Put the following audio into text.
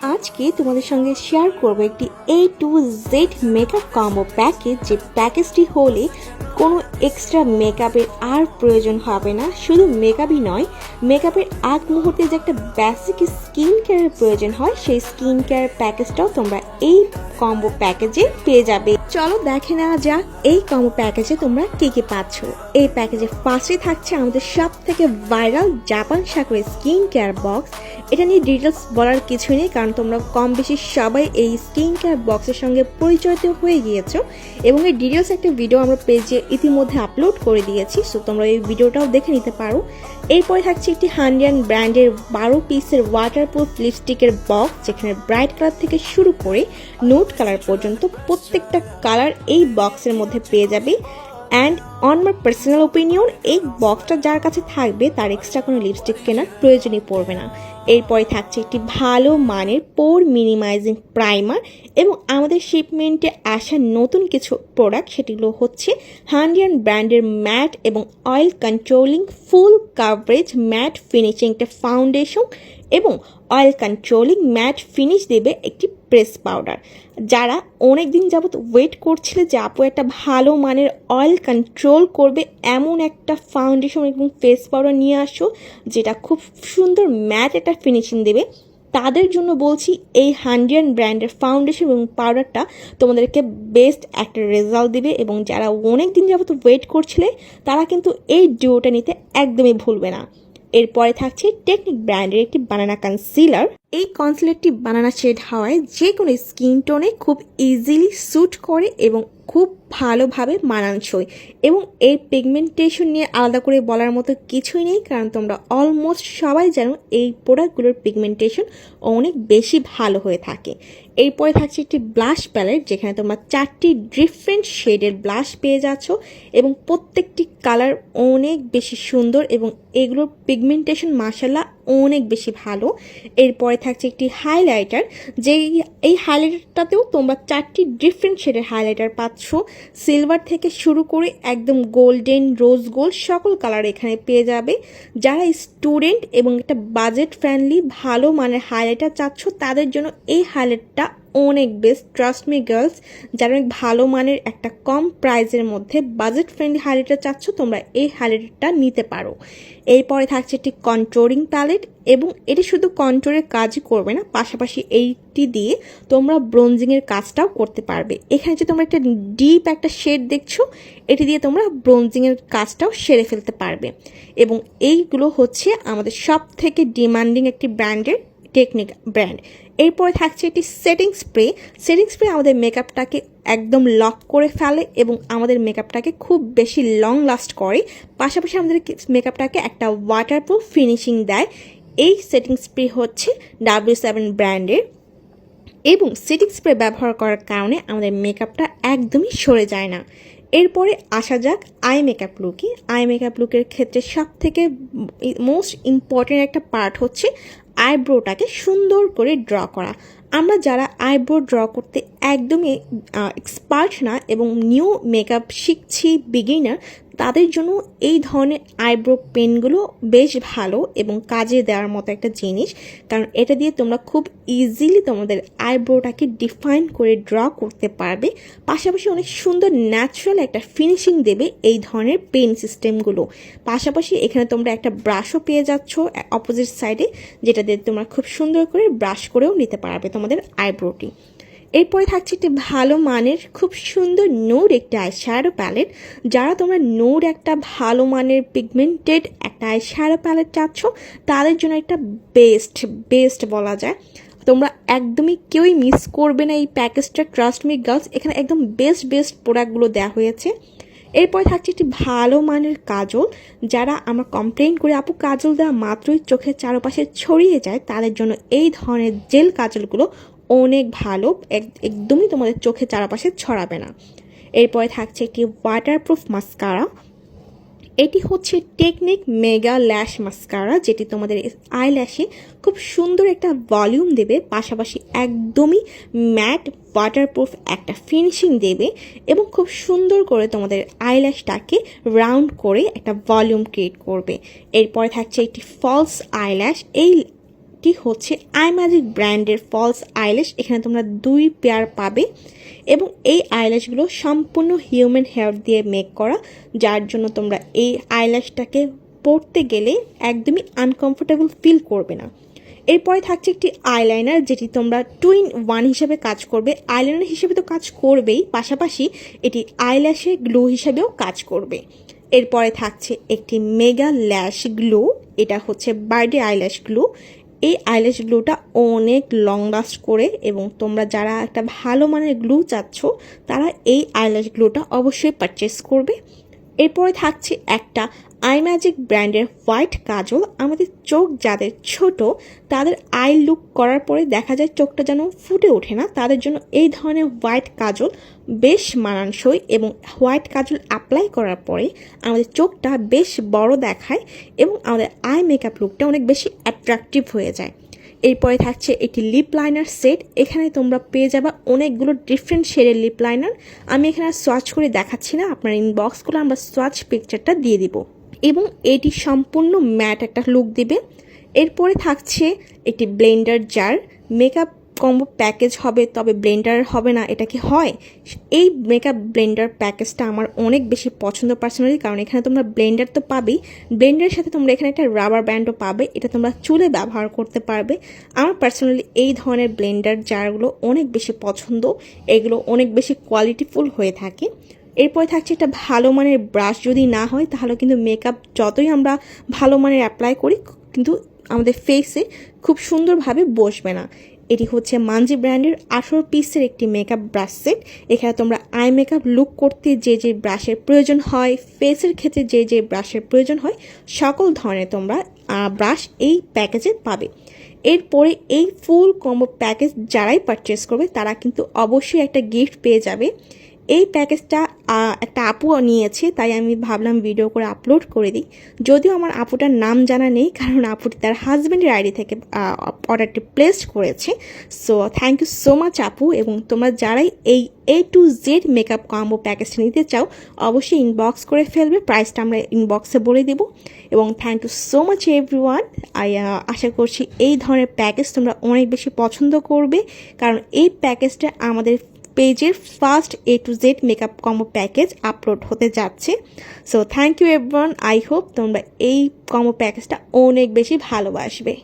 আজকে তোমাদের সঙ্গে শেয়ার করব একটি A to Z makeup combo package, যে প্যাকেজটি হলে কোনো এক্সট্রা মেকআপের আর প্রয়োজন হবে না। শুধু মেকআপই নয়, মেকআপের আগ মুহূর্তে যে একটা বেসিক স্কিন কেয়ারের প্রয়োজন হয়, সেই স্কিন কেয়ার প্যাকেজটাও তোমরা এই কম্বো প্যাকেজে পেয়ে যাবে। চলো দেখে নেওয়া যাক এই কম্বো প্যাকেজে তোমরা কি কি পাচ্ছ। এই প্যাকেজে ফার্স্টে থাকছে আমাদের সব থেকে ভাইরাল জাপান সাকুরের স্কিন কেয়ার বক্স। এটা নিয়ে ডিটেলস বলার কিছুই নেই, কারণ তোমরা কম বেশি সবাই এই স্কিন কেয়ার বক্সের সঙ্গে পরিচিত হয়ে গিয়েছো এবং এই ডিটেলস একটা ভিডিও আমরা পেজে ইতিমধ্যে আপলোড করে দিয়েছি, সো তোমরা এই ভিডিওটাও দেখে নিতে পারো। এরপরে থাকছে একটি হান্ডিয়ান ব্র্যান্ডের 12 পিসের ওয়াটারপ্রুফ লিপস্টিকের বক্স, যেখানে ব্রাইট কালার থেকে শুরু করে নোট কালার পর্যন্ত প্রত্যেকটা কালার এই বক্সের মধ্যে পেয়ে যাবে। And on my personal opinion, এই বক্সটা যার কাছে থাকবে তার এক্সট্রা কোনো লিপস্টিক কেনার প্রয়োজনই পড়বে না। এরপরে থাকছে একটি ভালো মানের পোর মিনিমাইজিং প্রাইমার এবং আমাদের শিপমেন্টে আসা নতুন কিছু প্রোডাক্ট, সেটিগুলো হচ্ছে হান্ডিয়ান ব্র্যান্ডের ম্যাট এবং oil controlling full coverage mat finishing একটা ফাউন্ডেশন এবং অয়েল কন্ট্রোলিং ম্যাট ফিনিশ দেবে একটি প্রেস পাউডার। যারা অনেক দিন যাবত ওয়েট করছিলে যে আপু একটা ভালো মানের অয়েল কন্ট্রোল করবে এমন একটা ফাউন্ডেশন এবং ফেস পাউডার নিয়ে আসো যেটা খুব সুন্দর ম্যাট একটা ফিনিশিং দেবে, তাদের জন্য বলছি এই হান্ডিয়ান ব্র্যান্ডের ফাউন্ডেশন এবং পাউডারটা তোমাদেরকে বেস্ট একটা রেজাল্ট দিবে। এবং যারা অনেক দিন যাবত ওয়েট করছিলে তারা কিন্তু এই ডিওটা নিতে একদমই ভুলবে না। এরপরে থাকছে টেকনিক ব্র্যান্ডের একটি বানানা কনসিলার। এই কনসিলারটি বানানা শেড হওয়ায় যে কোনো স্কিন টোনে খুব ইজিলি স্যুট করে এবং খুব ভালোভাবে মানানসই, এবং এর পিগমেন্টেশন নিয়ে আলাদা করে বলার মতো কিছুই নেই, কারণ তোমরা অলমোস্ট সবাই জানো এই প্রোডাক্টগুলোর পিগমেন্টেশন অনেক বেশি ভালো হয়ে থাকে। এরপরে থাকছে একটি ব্লাশ প্যালেট, যেখানে তোমরা 4টি ডিফারেন্ট শেডের ব্লাশ পেয়ে যাচ্ছ এবং প্রত্যেকটি কালার অনেক বেশি সুন্দর এবং এগুলোর পিগমেন্টেশন মাশাআল্লাহ অনেক বেশি ভালো। এরপরে থাকছে একটি হাইলাইটার, এই হাইলাইটারটাতেও তোমরা 4টি ডিফারেন্ট শেডের হাইলাইটার পাচ্ছ। সিলভার থেকে শুরু করে একদম গোল্ডেন, রোজ গোল্ড সকল কালার এখানে পেয়ে যাবে। যারা স্টুডেন্ট এবং একটা বাজেট ফ্রেন্ডলি ভালো মানের হাইলাইটার চাচ্ছ তাদের জন্য এই হাইলাইটারটা অনেক বেস্ট। ট্রাস্ট মি গার্লস, যারা অনেক ভালো মানের একটা কম প্রাইসের মধ্যে বাজেট ফ্রেন্ডলি হাইলাইটার চাচ্ছ তোমরা এই হাইলাইটারটা নিতে পারো। এরপরে থাকছে একটি কন্ট্রোলিং প্যালেট, এবং এটি শুধু কন্ট্রোলের কাজই করবে না, পাশাপাশি এইটি দিয়ে তোমরা ব্রোঞ্জিংয়ের কাজটাও করতে পারবে। এখানে যে তোমরা একটা ডিপ একটা শেড দেখছো, এটি দিয়ে তোমরা ব্রোঞ্জিংয়ের কাজটাও সেরে ফেলতে পারবে। এবং এইগুলো হচ্ছে আমাদের সব থেকে ডিমান্ডিং একটি ব্র্যান্ডের টেকনিক ব্র্যান্ড। এরপরে থাকছে একটি সেটিং স্প্রে। সেটিং স্প্রে আমাদের মেকআপটাকে একদম লক করে ফেলে এবং আমাদের মেকআপটাকে খুব বেশি লং লাস্ট করে, পাশাপাশি আমাদের মেকআপটাকে একটা ওয়াটারপ্রুফ ফিনিশিং দেয়। এই সেটিং স্প্রে হচ্ছে W7 ব্র্যান্ডের, এবং সেটিং স্প্রে ব্যবহার করার কারণে আমাদের মেকআপটা একদমই সরে যায় না। এরপরে আসা যাক আই মেকআপ লুকে। আই মেকআপ লুকের ক্ষেত্রে সব থেকে মোস্ট ইম্পর্টেন্ট একটা পার্ট হচ্ছে আইব্রোটাকে সুন্দর করে ড্র করা। আমরা যারা আইব্রো ড্র করতে একদমই এক্সপার্ট না এবং নিউ মেকআপ শিখছি, বিগিনার, তাদের জন্য এই ধরনের আইব্রো পেনগুলো বেশ ভালো এবং কাজে দেওয়ার মতো একটা জিনিস, কারণ এটা দিয়ে তোমরা খুব ইজিলি তোমাদের আইব্রোটাকে ডিফাইন করে ড্র করতে পারবে, পাশাপাশি অনেক সুন্দর ন্যাচারাল একটা ফিনিশিং দেবে এই ধরনের পেন সিস্টেমগুলো। পাশাপাশি এখানে তোমরা একটা ব্রাশও পেয়ে যাচ্ছ অপোজিট সাইডে, যেটা দিয়ে তোমরা খুব সুন্দর করে ব্রাশ করেও নিতে পারবে তোমাদের আইব্রোটি। এরপরে থাকছে একটি ভালো মানের খুব সুন্দর নোড একটা আইশ্যাডো প্যালেট। যারা তোমরা নোড একটা ভালো মানের পিগমেন্টেড একটা আইশ্যাডো প্যালেট চাচ্ছ তাদের জন্য একটা বেস্ট বলা যায়। তোমরা একদমই কেউই মিস করবে না এই প্যাকেজটা। ট্রাস্ট মি গার্লস, এখানে একদম বেস্ট প্রোডাক্টগুলো দেওয়া হয়েছে। এরপরে থাকছে একটি ভালো মানের কাজল। যারা আমরা কমপ্লেন করি আপু কাজল দেওয়া মাত্রই চোখের চারপাশে ছড়িয়ে যায়, তাদের জন্য এই ধরনের জেল কাজলগুলো অনেক ভালো, একদমই তোমাদের চোখের চারপাশে ছড়াবে না। এরপরে থাকছে একটি ওয়াটারপ্রুফ মাস্কারা। এটি হচ্ছে টেকনিক মেগা ল্যাশ মাস্কারা, যেটি তোমাদের আইল্যাশে খুব সুন্দর একটা ভলিউম দেবে, পাশাপাশি একদমই ম্যাট ওয়াটারপ্রুফ একটা ফিনিশিং দেবে এবং খুব সুন্দর করে তোমাদের আইল্যাশটাকে রাউন্ড করে একটা ভলিউম ক্রিয়েট করবে। এরপরে থাকছে একটি ফলস আইল্যাশ। এই একটি হচ্ছে আইম্যাজিক ব্র্যান্ডের ফলস আইল্যাশ। এখানে তোমরা 2 পেয়ার পাবে এবং এই আইল্যাশগুলো সম্পূর্ণ হিউম্যান হেয়ার দিয়ে মেক করা, যার জন্য তোমরা এই আইল্যাশটাকে পরতে গেলে একদমই আনকমফোর্টেবল ফিল করবে না। এরপরে থাকছে একটি আইলাইনার, যেটি তোমরা 2-in-1 হিসেবে কাজ করবে। আইলাইনার হিসেবে তো কাজ করবেই, পাশাপাশি এটি আইল্যাশে গ্লো হিসেবেও কাজ করবে। এরপরে থাকছে একটি মেগা ল্যাশ গ্লো, এটা হচ্ছে বার্থডে আইল্যাশ গ্লো। এই আইল্যাশ গ্লুটা অনেক লং লাস্ট করে এবং তোমরা যারা একটা ভালো মানের গ্লু চাচ্ছ তারা এই আইল্যাশ গ্লুটা অবশ্যই পারচেস করবে। এরপরে থাকছে একটা আইম্যাজিক ব্র্যান্ডের হোয়াইট কাজল। আমাদের চোখ যাদের ছোট, তাদের আই লুক করার পরে দেখা যায় চোখটা যেন ফুটে ওঠে না, তাদের জন্য এই ধরনের হোয়াইট কাজল বেশ মানানসই এবং হোয়াইট কাজল অ্যাপ্লাই করার পরে আমাদের চোখটা বেশ বড় দেখায় এবং আমাদের আই মেকআপ লুকটা অনেক বেশি অ্যাট্রাকটিভ হয়ে যায়। এরপরে থাকছে একটি লিপ লাইনার সেট। এখানে তোমরা পেয়ে যাবা অনেকগুলো ডিফারেন্ট শেডের লিপ লাইনার। আমি এখানে সোয়াচ করে দেখাচ্ছি না, আপনার ইনবক্সগুলো আমরা সোয়াচ পিকচারটা দিয়ে দিব এবং এটি সম্পূর্ণ ম্যাট একটা লুক দিবে। এরপরে থাকছে একটি blender jar. Makeup combo package হবে, তবে ব্লেন্ডার হবে না, এটা কি হয়? এই মেকআপ ব্লেন্ডার প্যাকেজটা আমার অনেক বেশি পছন্দ পার্সোনালি, কারণ এখানে তোমরা ব্লেন্ডার তো পাবেই, ব্লেন্ডারের সাথে তোমরা এখানে একটা রাবার ব্যান্ডও পাবে, এটা তোমরা চুলে ব্যবহার করতে পারবে। আমার পার্সোনালি এই ধরনের ব্লেন্ডার জারগুলো অনেক বেশি পছন্দ, এগুলো অনেক বেশি কোয়ালিটিফুল হয়ে থাকে। এরপরে থাকছে একটা ভালো মানের ব্রাশ। যদি না হয় তাহলে কিন্তু মেকআপ যতই আমরা ভালো মানের অ্যাপ্লাই করি কিন্তু আমাদের ফেসে খুব সুন্দরভাবে বসবে না। এটি হচ্ছে মানজি ব্র্যান্ডের 18 পিসের একটি মেকআপ ব্রাশ সেট। এখানে তোমরা আই মেকআপ লুক করতে যে যে ব্রাশের প্রয়োজন হয়, ফেসের ক্ষেত্রে যে যে ব্রাশের প্রয়োজন হয়, সকল ধরনের তোমরা ব্রাশ এই প্যাকেজে পাবে। এরপরে এই ফুল কম্বো প্যাকেজ যারাই পারচেস করবে তারা কিন্তু অবশ্যই একটা গিফট পেয়ে যাবে। এই প্যাকেজটা একটা আপু নিয়েছে, তাই আমি ভাবলাম ভিডিও করে আপলোড করে দিই। যদিও আমার আপুটার নাম জানা নেই, কারণ আপুটি তার হাজব্যান্ডের আইডি থেকে অর্ডারটি প্লেসড করেছে। So thank you so much আপু। এবং তোমরা যারাই এই A to Z makeup combo প্যাকেজটা নিতে চাও অবশ্যই ইনবক্স করে ফেলবে, প্রাইসটা আমরা ইনবক্সে বলে দেবো। এবং thank you so much everyone. আশা করছি এই ধরনের প্যাকেজ তোমরা অনেক বেশি পছন্দ করবে, কারণ এই প্যাকেজটা আমাদের পেজের first A to Z makeup combo package upload হতে যাচ্ছে। So thank you everyone. I hope তোমরা এই কম্বো প্যাকেজটা অনেক বেশি ভালোবাসবে।